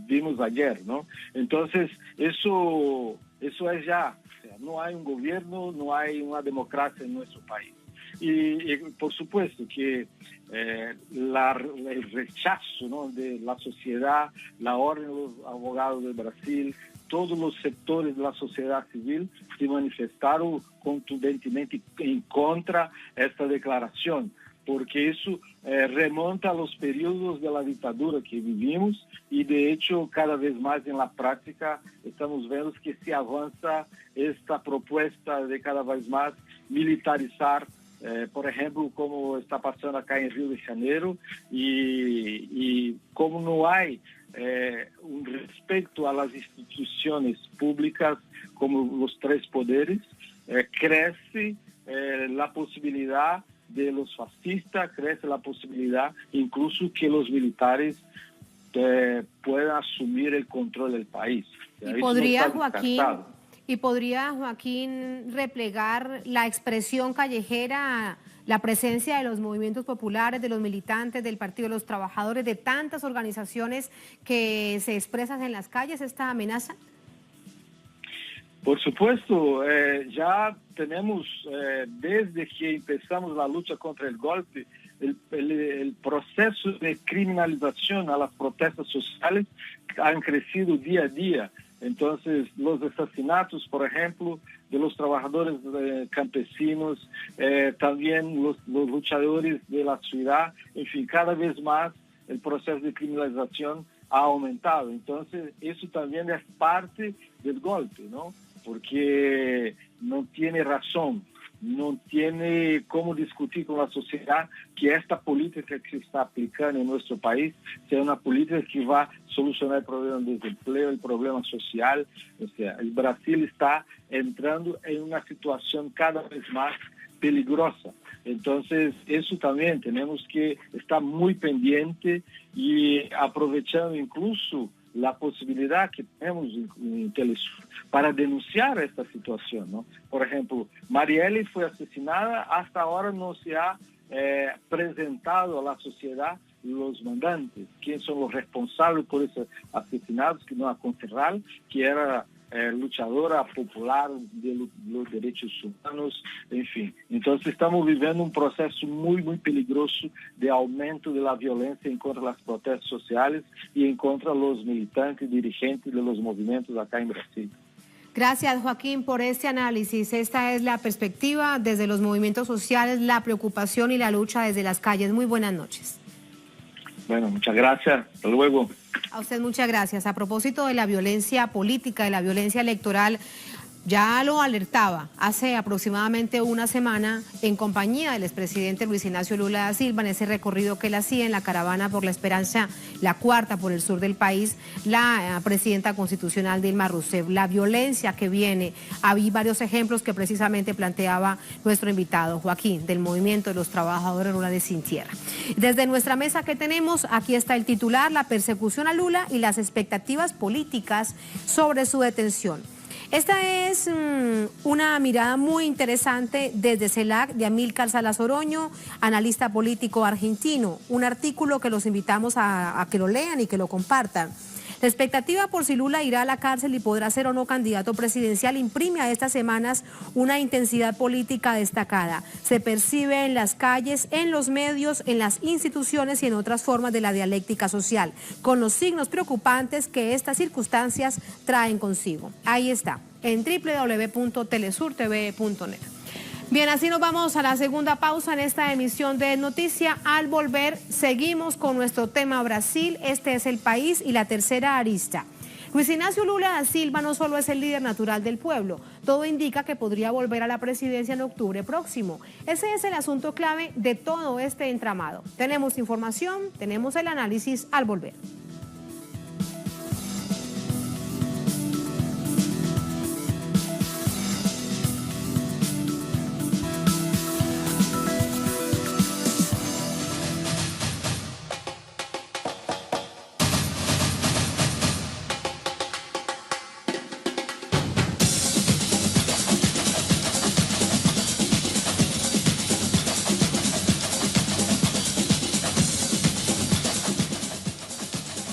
vimos ayer, ¿no? Entonces, eso es ya, o sea, no hay un gobierno, no hay una democracia en nuestro país. Y por supuesto que el rechazo, ¿no?, de la sociedad, la Orden de los Abogados de Brasil, todos los sectores de la sociedad civil se manifestaron contundentemente en contra de esta declaración, porque eso remonta a los periodos de la dictadura que vivimos y de hecho cada vez más en la práctica estamos viendo que se avanza esta propuesta de cada vez más militarizar, por ejemplo, como está pasando acá en Río de Janeiro y como no hay un respeto a las instituciones públicas como los tres poderes, crece la posibilidad de los fascistas, crece la posibilidad incluso que los militares puedan asumir el control del país. ¿Y podría Joaquín replegar la expresión callejera, la presencia de los movimientos populares, de los militantes, del Partido de los Trabajadores, de tantas organizaciones que se expresan en las calles, esta amenaza? Por supuesto, ya tenemos, desde que empezamos la lucha contra el golpe, el proceso de criminalización a las protestas sociales han crecido día a día. Entonces, los asesinatos, por ejemplo, de los trabajadores campesinos, también los luchadores de la ciudad, en fin, cada vez más el proceso de criminalización ha aumentado. Entonces, eso también es parte del golpe, ¿no? Porque no tiene razón, no tiene cómo discutir con la sociedad que esta política que se está aplicando en nuestro país sea una política que va a solucionar el problema del desempleo, el problema social. O sea, el Brasil está entrando en una situación cada vez más peligrosa. Entonces, eso también tenemos que estar muy pendiente y aprovechando incluso la posibilidad que tenemos en Telesur para denunciar esta situación, ¿no? Por ejemplo, Marielle fue asesinada, hasta ahora no se ha presentado a la sociedad los mandantes, quiénes son los responsables por esos asesinatos, que no a Concerral, que era luchadora popular de los derechos humanos, en fin. Entonces estamos viviendo un proceso muy, muy peligroso de aumento de la violencia en contra de las protestas sociales y en contra de los militantes y dirigentes de los movimientos acá en Brasil. Gracias, Joaquín, por este análisis. Esta es la perspectiva desde los movimientos sociales, la preocupación y la lucha desde las calles. Muy buenas noches. Bueno, muchas gracias. Hasta luego. A usted muchas gracias. A propósito de la violencia política, de la violencia electoral, ya lo alertaba hace aproximadamente una semana en compañía del expresidente Luis Ignacio Lula da Silva en ese recorrido que él hacía en la caravana por la esperanza, la cuarta por el sur del país, la presidenta constitucional Dilma Rousseff, la violencia que viene. Había varios ejemplos que precisamente planteaba nuestro invitado Joaquín del Movimiento de los Trabajadores Rurales Sin Tierra. Desde nuestra mesa que tenemos, aquí está el titular, la persecución a Lula y las expectativas políticas sobre su detención. Esta es una mirada muy interesante desde CELAC de Amílcar Salas Oroño, analista político argentino. Un artículo que los invitamos a que lo lean y que lo compartan. La expectativa por si Lula irá a la cárcel y podrá ser o no candidato presidencial imprime a estas semanas una intensidad política destacada. Se percibe en las calles, en los medios, en las instituciones y en otras formas de la dialéctica social, con los signos preocupantes que estas circunstancias traen consigo. Ahí está, en www.telesurtv.net. Bien, así nos vamos a la segunda pausa en esta emisión de Noticia. Al volver, seguimos con nuestro tema Brasil. Este es el país y la tercera arista. Luis Ignacio Lula da Silva no solo es el líder natural del pueblo, todo indica que podría volver a la presidencia en octubre próximo. Ese es el asunto clave de todo este entramado. Tenemos información, tenemos el análisis al volver.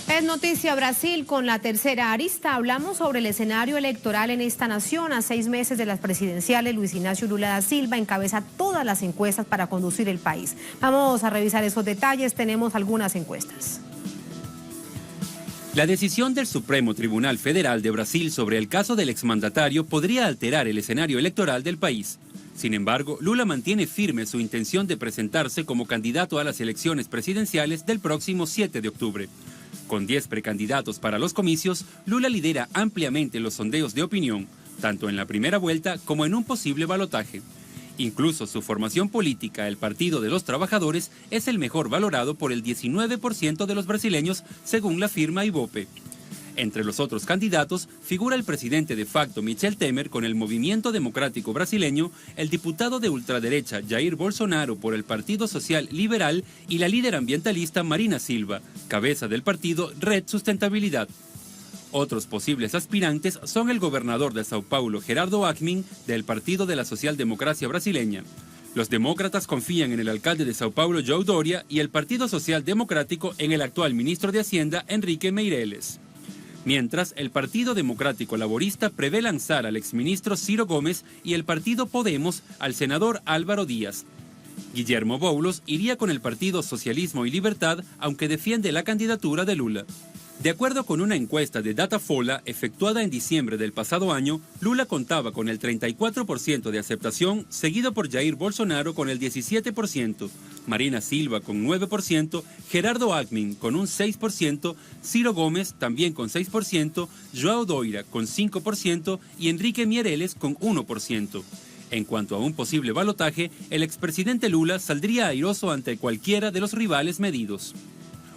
Es Noticia Brasil con la tercera arista. Hablamos sobre el escenario electoral en esta nación. A 6 meses de las presidenciales, Luis Ignacio Lula da Silva encabeza todas las encuestas para conducir el país. Vamos a revisar esos detalles. Tenemos algunas encuestas. La decisión del Supremo Tribunal Federal de Brasil sobre el caso del exmandatario podría alterar el escenario electoral del país. Sin embargo, Lula mantiene firme su intención de presentarse como candidato a las elecciones presidenciales del próximo 7 de octubre. Con 10 precandidatos para los comicios, Lula lidera ampliamente los sondeos de opinión, tanto en la primera vuelta como en un posible balotaje. Incluso su formación política, el Partido de los Trabajadores, es el mejor valorado por el 19% de los brasileños, según la firma Ibope. Entre los otros candidatos figura el presidente de facto Michel Temer con el Movimiento Democrático Brasileño, el diputado de ultraderecha Jair Bolsonaro por el Partido Social Liberal y la líder ambientalista Marina Silva, cabeza del partido Red Sustentabilidad. Otros posibles aspirantes son el gobernador de Sao Paulo, Gerardo Alckmin, del Partido de la Socialdemocracia Brasileña. Los demócratas confían en el alcalde de Sao Paulo, João Doria, y el Partido Social Democrático en el actual ministro de Hacienda, Henrique Meirelles. Mientras, el Partido Democrático Laborista prevé lanzar al exministro Ciro Gomes y el Partido Podemos al senador Álvaro Díaz. Guillermo Boulos iría con el Partido Socialismo y Libertad, aunque defiende la candidatura de Lula. De acuerdo con una encuesta de Datafolha efectuada en diciembre del pasado año, Lula contaba con el 34% de aceptación, seguido por Jair Bolsonaro con el 17%, Marina Silva con 9%, Gerardo Alckmin con un 6%, Ciro Gomes también con 6%, João Doria con 5% y Henrique Meirelles con 1%. En cuanto a un posible balotaje, el expresidente Lula saldría airoso ante cualquiera de los rivales medidos.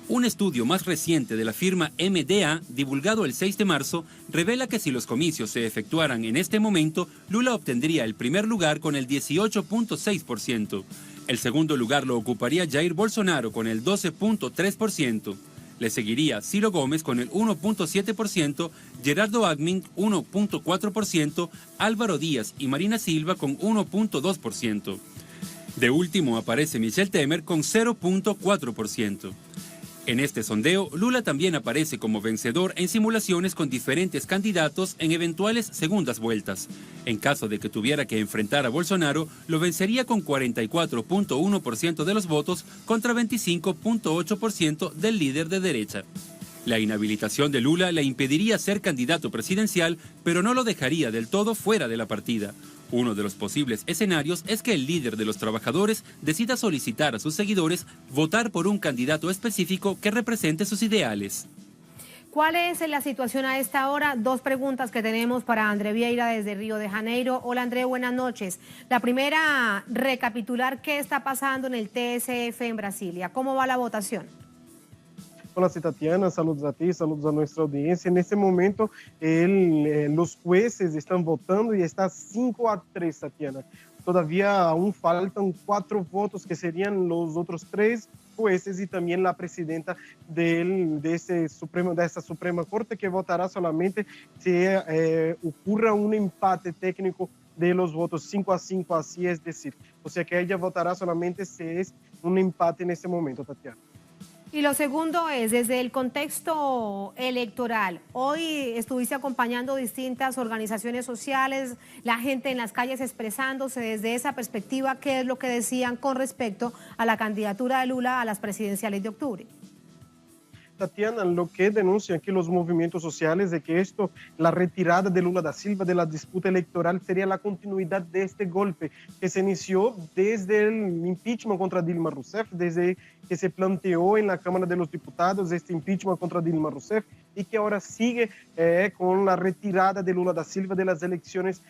Un estudio más reciente de la firma MDA, divulgado el 6 de marzo, revela que si los comicios se efectuaran en este momento, Lula obtendría el primer lugar con el 18.6%. El segundo lugar lo ocuparía Jair Bolsonaro con el 12.3%. Le seguiría Ciro Gomes con el 1.7%, Gerardo Alckmin 1.4%, Álvaro Díaz y Marina Silva con 1.2%. De último aparece Michel Temer con 0.4%. En este sondeo, Lula también aparece como vencedor en simulaciones con diferentes candidatos en eventuales segundas vueltas. En caso de que tuviera que enfrentar a Bolsonaro, lo vencería con 44.1% de los votos contra 25.8% del líder de derecha. La inhabilitación de Lula le impediría ser candidato presidencial, pero no lo dejaría del todo fuera de la partida. Uno de los posibles escenarios es que el líder de los trabajadores decida solicitar a sus seguidores votar por un candidato específico que represente sus ideales. ¿Cuál es la situación a esta hora? Dos preguntas que tenemos para André Vieira desde Río de Janeiro. Hola André, buenas noches. La primera, recapitular qué está pasando en el TSF en Brasilia. ¿Cómo va la votación? Hola, Tatiana, saludos a ti, saludos a nuestra audiencia. En este momento, los jueces están votando y está 5-3, Tatiana. Todavía aún faltan 4 votos que serían los otros 3 jueces y también la presidenta de esta Suprema Corte, que votará solamente si ocurra un empate técnico de los votos 5-5, así es decir. O sea que ella votará solamente si es un empate en este momento, Tatiana. Y lo segundo es, desde el contexto electoral, hoy estuviste acompañando distintas organizaciones sociales, la gente en las calles expresándose desde esa perspectiva, ¿qué es lo que decían con respecto a la candidatura de Lula a las presidenciales de octubre? Tatiana, lo que denuncian aquí los movimientos sociales es que la retirada de Lula da Silva de la disputa electoral sería la continuidad de este golpe que se inició desde el impeachment contra Dilma Rousseff, desde que se planteó en la Cámara de los Diputados este impeachment contra Dilma Rousseff y que ahora sigue con la retirada de Lula da Silva de las elecciones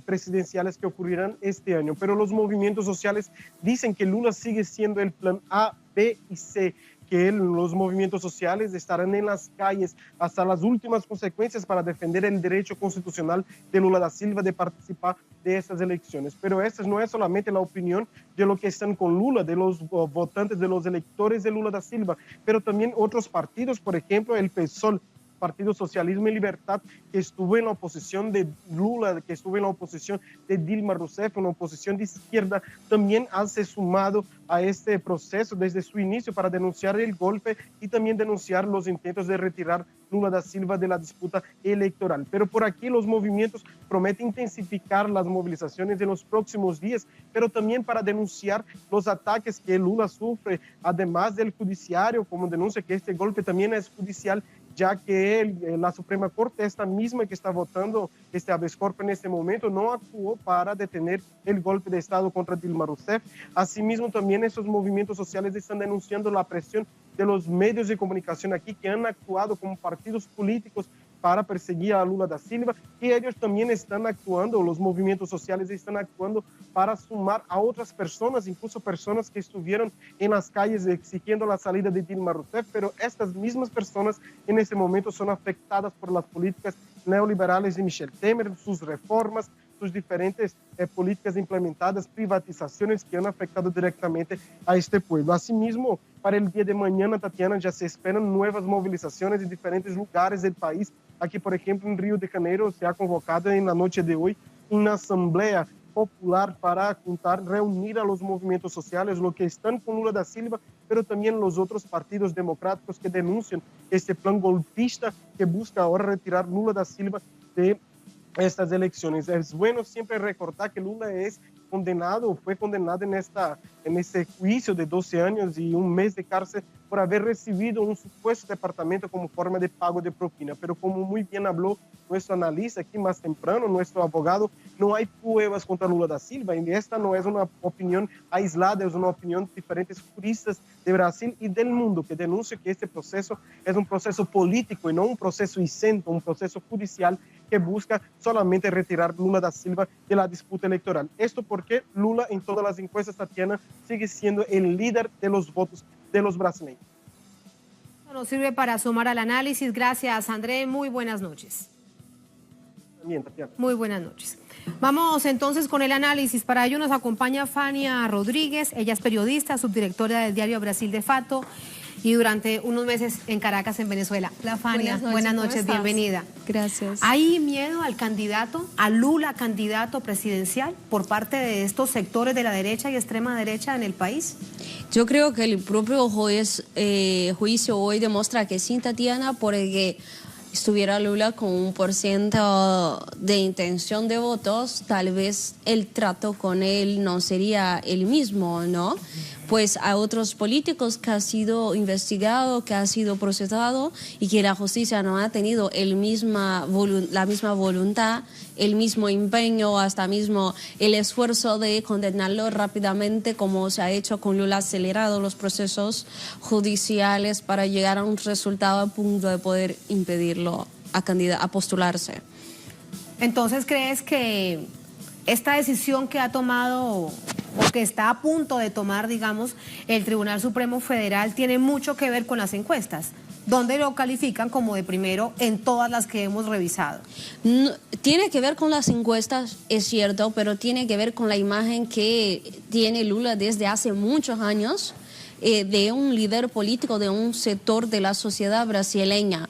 presidenciales que ocurrirán este año. Pero los movimientos sociales dicen que Lula sigue siendo el plan A, B y C, que los movimientos sociales estarán en las calles hasta las últimas consecuencias para defender el derecho constitucional de Lula da Silva de participar de estas elecciones. Pero esta no es solamente la opinión de los que están con Lula, de los votantes, de los electores de Lula da Silva, pero también otros partidos, por ejemplo, el PSOL, Partido Socialismo y Libertad, que estuvo en la oposición de Lula, que estuvo en la oposición de Dilma Rousseff, una oposición de izquierda, también han se sumado a este proceso desde su inicio para denunciar el golpe y también denunciar los intentos de retirar Lula da Silva de la disputa electoral. Pero por aquí los movimientos prometen intensificar las movilizaciones en los próximos días, pero también para denunciar los ataques que Lula sufre, además del judiciario, como denuncia que este golpe también es judicial, ya que la Suprema Corte, esta misma que está votando este habeas corpus en este momento, no actuó para detener el golpe de Estado contra Dilma Rousseff. Asimismo, también esos movimientos sociales están denunciando la presión de los medios de comunicación aquí, que han actuado como partidos políticos para perseguir a Lula da Silva, y ellos también están actuando, los movimientos sociales están actuando para sumar a otras personas, incluso personas que estuvieron en las calles exigiendo la salida de Dilma Rousseff, pero estas mismas personas en ese momento son afectadas por las políticas neoliberales de Michel Temer, sus reformas, sus diferentes políticas implementadas, privatizaciones que han afectado directamente a este pueblo. Asimismo, para el día de mañana, Tatiana, ya se esperan nuevas movilizaciones en diferentes lugares del país. Aquí, por ejemplo, en Río de Janeiro se ha convocado en la noche de hoy una asamblea popular para reunir a los movimientos sociales, los que están con Lula da Silva, pero también los otros partidos democráticos que denuncian este plan golpista que busca ahora retirar Lula da Silva de estas elecciones. Es bueno siempre recordar que Lula fue condenado en este juicio de 12 años y un mes de cárcel por haber recibido un supuesto departamento como forma de pago de propina. Pero como muy bien habló nuestro analista aquí más temprano, nuestro abogado, no hay pruebas contra Lula da Silva, y esta no es una opinión aislada, es una opinión de diferentes juristas de Brasil y del mundo que denuncian que este proceso es un proceso político y no un proceso isento, un proceso judicial que busca solamente retirar Lula da Silva de la disputa electoral. Esto porque Lula en todas las encuestas, Tatiana, sigue siendo el líder de los votos de los brasileños. Nos sirve para sumar al análisis. Gracias, André. Muy buenas noches. También, Tatiana. Muy buenas noches. Vamos entonces con el análisis. Para ello nos acompaña Fania Rodríguez. Ella es periodista, subdirectora del diario Brasil de Fato y durante unos meses en Caracas, en Venezuela. La Fania, buenas noches, bienvenida. Gracias. ¿Hay miedo al candidato, a Lula candidato presidencial por parte de estos sectores de la derecha y extrema derecha en el país? Yo creo que el propio juicio hoy demuestra que sí, Tatiana, porque estuviera Lula con un % de intención de votos, tal vez el trato con él no sería el mismo, ¿no? Pues a otros políticos que ha sido investigado, que ha sido procesado y que la justicia no ha tenido la misma voluntad, el mismo empeño, hasta mismo el esfuerzo de condenarlo rápidamente, como se ha hecho con Lula, acelerado los procesos judiciales para llegar a un resultado a punto de poder impedirlo a postularse. Entonces, ¿crees que esta decisión que ha tomado o que está a punto de tomar, digamos, el Tribunal Supremo Federal tiene mucho que ver con las encuestas, donde lo califican como de primero en todas las que hemos revisado? No, tiene que ver con las encuestas, es cierto, pero tiene que ver con la imagen que tiene Lula desde hace muchos años de un líder político, de un sector de la sociedad brasileña.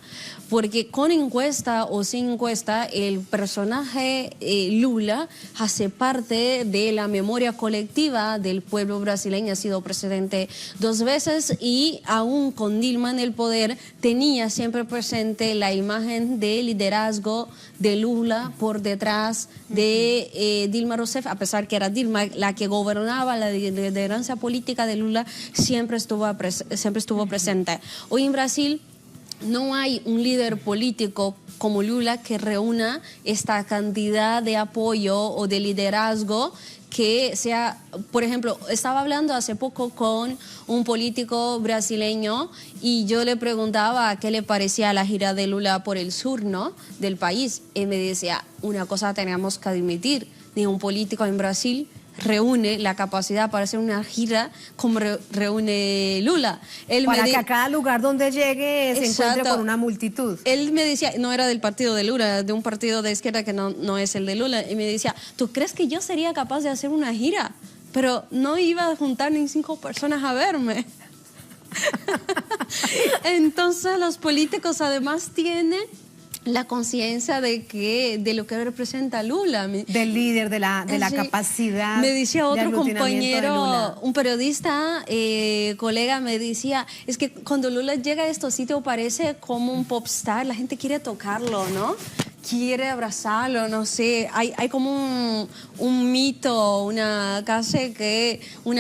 Porque con encuesta o sin encuesta, el personaje Lula hace parte de la memoria colectiva del pueblo brasileño. Ha sido presidente 2 veces y aún con Dilma en el poder tenía siempre presente la imagen de liderazgo de Lula por detrás de Dilma Rousseff, a pesar que era Dilma la que gobernaba, la lideranza política de Lula siempre estuvo presente. Hoy en Brasil no hay un líder político como Lula que reúna esta cantidad de apoyo o de liderazgo que sea, por ejemplo, estaba hablando hace poco con un político brasileño y yo le preguntaba qué le parecía la gira de Lula por el sur, ¿no?, del país. Y me decía, una cosa tenemos que admitir, ni un político en Brasil reúne la capacidad para hacer una gira como reúne Lula. Para que a cada lugar donde llegue se encuentre con una multitud. Él me decía, no era del partido de Lula, de un partido de izquierda que no es el de Lula, y me decía, ¿tú crees que yo sería capaz de hacer una gira? Pero no iba a juntar ni 5 personas a verme. Entonces los políticos además tienen la conciencia de lo que representa Lula. Del líder, de la capacidad. Me decía otro compañero, un periodista, colega, me decía, es que cuando Lula llega a estos sitios parece como un popstar, la gente quiere tocarlo, ¿no? Quiere abrazarlo, no sé, hay como un mito, una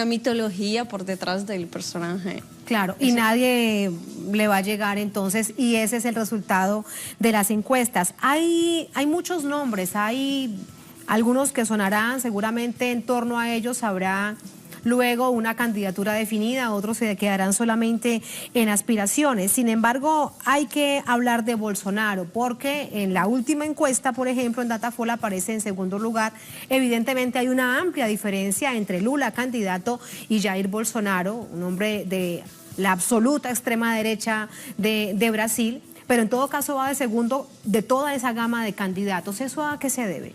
mitología por detrás del personaje. Claro, y nadie le va a llegar entonces, y ese es el resultado de las encuestas. Hay muchos nombres, hay algunos que sonarán, seguramente en torno a ellos habrá luego una candidatura definida, otros se quedarán solamente en aspiraciones. Sin embargo, hay que hablar de Bolsonaro, porque en la última encuesta, por ejemplo, en Datafolha aparece en segundo lugar. Evidentemente hay una amplia diferencia entre Lula, candidato, y Jair Bolsonaro, un hombre de la absoluta extrema derecha de Brasil, pero en todo caso va de segundo de toda esa gama de candidatos. ¿Eso a qué se debe?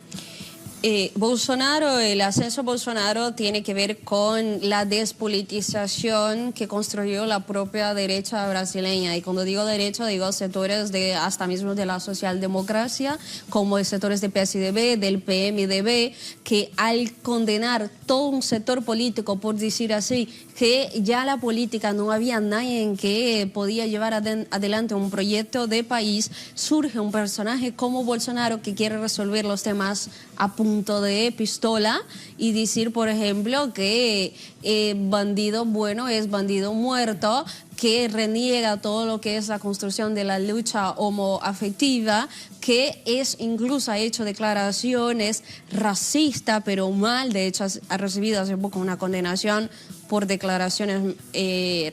Bolsonaro, el ascenso Bolsonaro tiene que ver con la despolitización que construyó la propia derecha brasileña. Y cuando digo derecha, digo sectores de hasta mismo de la socialdemocracia, como sectores de PSDB, del PMDB, que al condenar todo un sector político, por decir así, que ya la política no había nadie en que podía llevar adelante un proyecto de país, surge un personaje como Bolsonaro que quiere resolver los temas a punto de pistola y decir, por ejemplo, que bandido bueno es bandido muerto, que reniega todo lo que es la construcción de la lucha homoafectiva, que incluso ha hecho declaraciones racistas, pero mal, de hecho ha recibido hace poco una condenación por declaraciones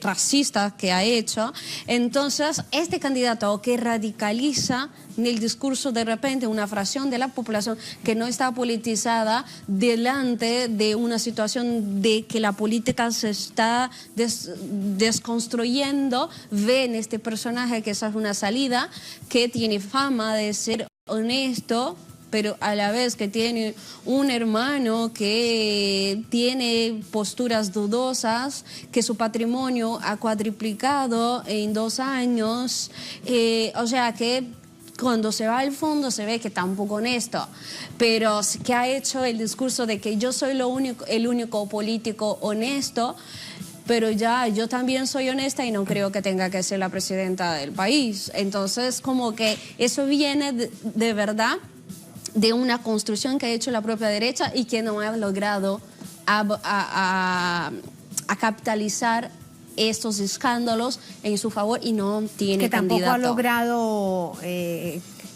racistas que ha hecho. Entonces, este candidato que radicaliza en el discurso de repente una fracción de la población que no está politizada delante de una situación de que la política se está desconstruyendo, ve en este personaje que esa es una salida, que tiene fama de ser honesto, pero a la vez que tiene un hermano que tiene posturas dudosas, que su patrimonio ha cuadriplicado en 2 años, o sea que cuando se va al fondo se ve que está un poco honesto, pero que ha hecho el discurso de que yo soy el único político honesto, pero ya yo también soy honesta y no creo que tenga que ser la presidenta del país. Entonces, como que eso viene de verdad de una construcción que ha hecho la propia derecha y que no ha logrado a capitalizar estos escándalos en su favor y no tiene candidato. Que tampoco ha logrado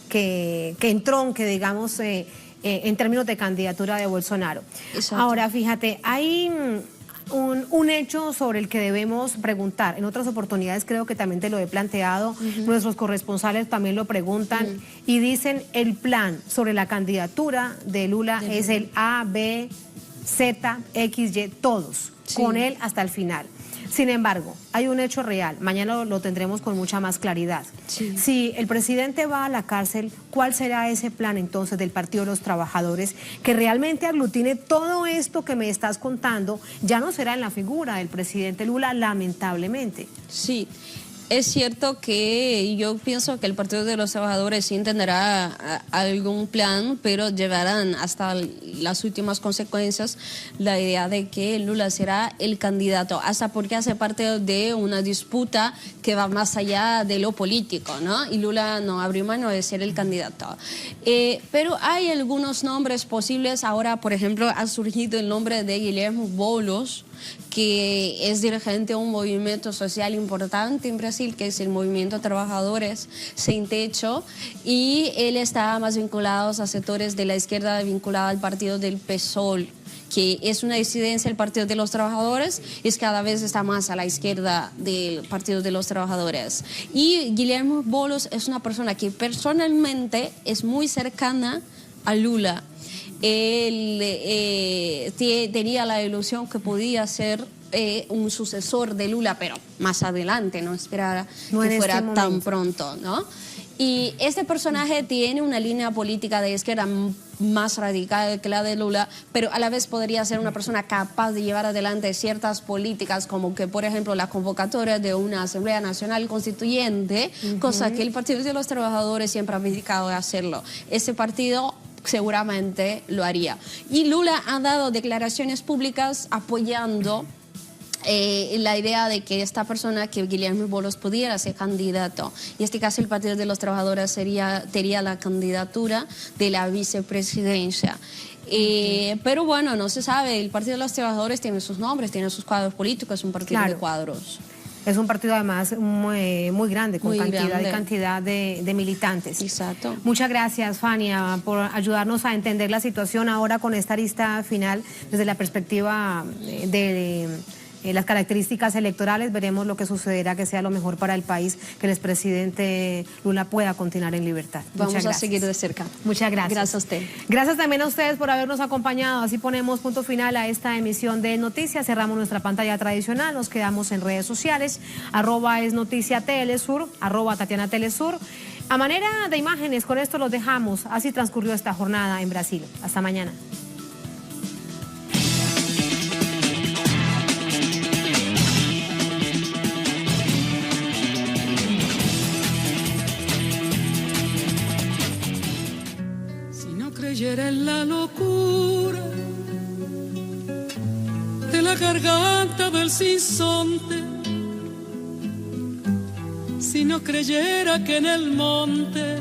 que entronque, digamos, en términos de candidatura de Bolsonaro. Exacto. Ahora, fíjate, hay un hecho sobre el que debemos preguntar. En otras oportunidades creo que también te lo he planteado, nuestros corresponsales también lo preguntan y dicen el plan sobre la candidatura de Lula es el A, B, Z, X, Y, todos, con él hasta el final. Sin embargo, hay un hecho real, mañana lo tendremos con mucha más claridad. Sí. Si el presidente va a la cárcel, ¿cuál será ese plan entonces del Partido de los Trabajadores que realmente aglutine todo esto que me estás contando? Ya no será en la figura del presidente Lula, lamentablemente. Sí. Es cierto que yo pienso que el Partido de los Trabajadores sí tendrá algún plan, pero llevarán hasta las últimas consecuencias la idea de que Lula será el candidato, hasta porque hace parte de una disputa que va más allá de lo político, ¿no? Y Lula no abrió mano de ser el candidato. Pero hay algunos nombres posibles. Ahora, por ejemplo, ha surgido el nombre de Guilherme Boulos, que es dirigente de un movimiento social importante en Brasil, que es el Movimiento Trabajadores Sin Techo, y él está más vinculado a sectores de la izquierda vinculada al partido del PSOL, que es una disidencia del Partido de los Trabajadores, y es cada vez está más a la izquierda del Partido de los Trabajadores. Y Guilherme Boulos es una persona que personalmente es muy cercana a Lula. Él tenía la ilusión que podía ser un sucesor de Lula, pero más adelante, no esperara que fuera tan pronto, ¿no? Y este personaje tiene una línea política de izquierda más radical que la de Lula, pero a la vez podría ser una persona capaz de llevar adelante ciertas políticas, como que, por ejemplo, la convocatoria de una Asamblea Nacional Constituyente, cosa que el Partido de los Trabajadores siempre ha dedicado a hacerlo. Ese partido seguramente lo haría. Y Lula ha dado declaraciones públicas apoyando la idea de que esta persona, que Guilherme Boulos, pudiera ser candidato. Y en este caso el Partido de los Trabajadores sería la candidatura de la vicepresidencia. Pero bueno, no se sabe. El Partido de los Trabajadores tiene sus nombres, tiene sus cuadros políticos, es un partido de cuadros. Es un partido además muy grande, con Muy cantidad grande. y cantidad de militantes. Exacto. Muchas gracias, Fania, por ayudarnos a entender la situación ahora con esta arista final desde la perspectiva de las características electorales. Veremos lo que sucederá, que sea lo mejor para el país, que el expresidente Lula pueda continuar en libertad. Vamos Muchas a gracias. seguir de cerca. Muchas gracias. Gracias a usted. Gracias también a ustedes por habernos acompañado. Así ponemos punto final a esta emisión de Noticias. Cerramos nuestra pantalla tradicional. Nos quedamos en redes sociales. @esnoticiatelesur, @TatianaTelesur. A manera de imágenes, con esto los dejamos. Así transcurrió esta jornada en Brasil. Hasta mañana. Creyera en la locura de la garganta del sinsonte, si no creyera que en el monte